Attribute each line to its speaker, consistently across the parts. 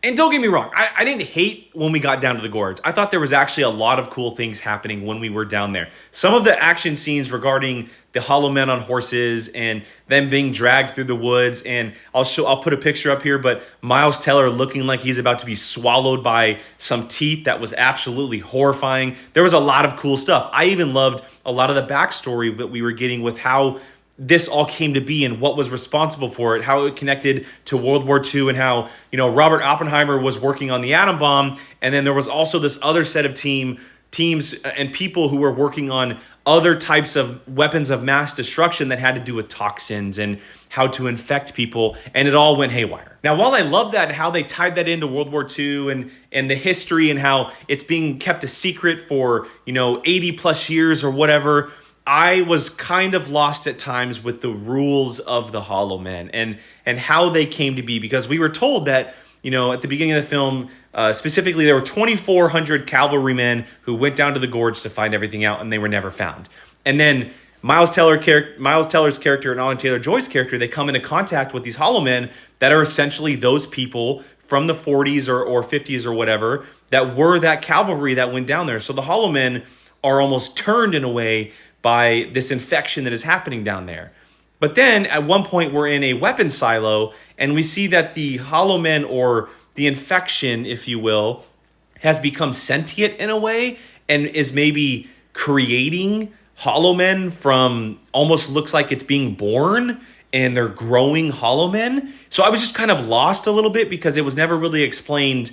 Speaker 1: And don't get me wrong, I didn't hate when we got down to the gorge. I thought there was actually a lot of cool things happening when we were down there. Some of the action scenes regarding the hollow men on horses and them being dragged through the woods, and I'll put a picture up here, but Miles Teller looking like he's about to be swallowed by some teeth, that was absolutely horrifying. There was a lot of cool stuff. I even loved a lot of the backstory that we were getting with how this all came to be and what was responsible for it, how it connected to World War II, and how, Robert Oppenheimer was working on the atom bomb. And then there was also this other set of teams and people who were working on other types of weapons of mass destruction that had to do with toxins and how to infect people. And it all went haywire. Now, while I love that, how they tied that into World War II and the history and how it's being kept a secret for, 80 plus years or whatever, I was kind of lost at times with the rules of the Hollow Men and how they came to be, because we were told that, at the beginning of the film, specifically, there were 2,400 cavalrymen who went down to the gorge to find everything out, and they were never found. And then Miles Teller's character and Anna Taylor-Joy's character, they come into contact with these Hollow Men that are essentially those people from the 40s or 50s or whatever that were that cavalry that went down there. So the Hollow Men are almost turned in a way by this infection that is happening down there. But then at one point we're in a weapon silo and we see that the Hollow Men, or the infection, if you will, has become sentient in a way and is maybe creating Hollow Men from, almost looks like it's being born and they're growing Hollow Men. So I was just kind of lost a little bit because it was never really explained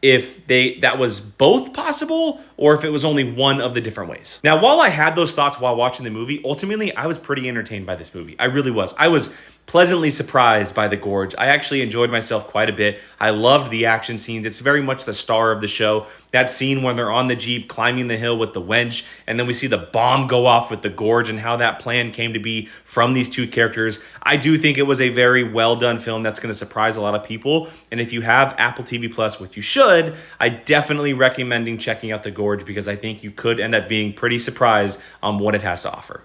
Speaker 1: if that was both possible or if it was only one of the different ways. Now, while I had those thoughts while watching the movie, ultimately I was pretty entertained by this movie. I really was. I was pleasantly surprised by the gorge. I actually enjoyed myself quite a bit. I loved the action scenes. It's very much the star of the show. That scene when they're on the Jeep climbing the hill with the wench, and then we see the bomb go off with the gorge and how that plan came to be from these two characters. I do think it was a very well done film that's going to surprise a lot of people. And if you have Apple TV Plus, which you should, I definitely recommending checking out the gorge, because I think you could end up being pretty surprised on what it has to offer.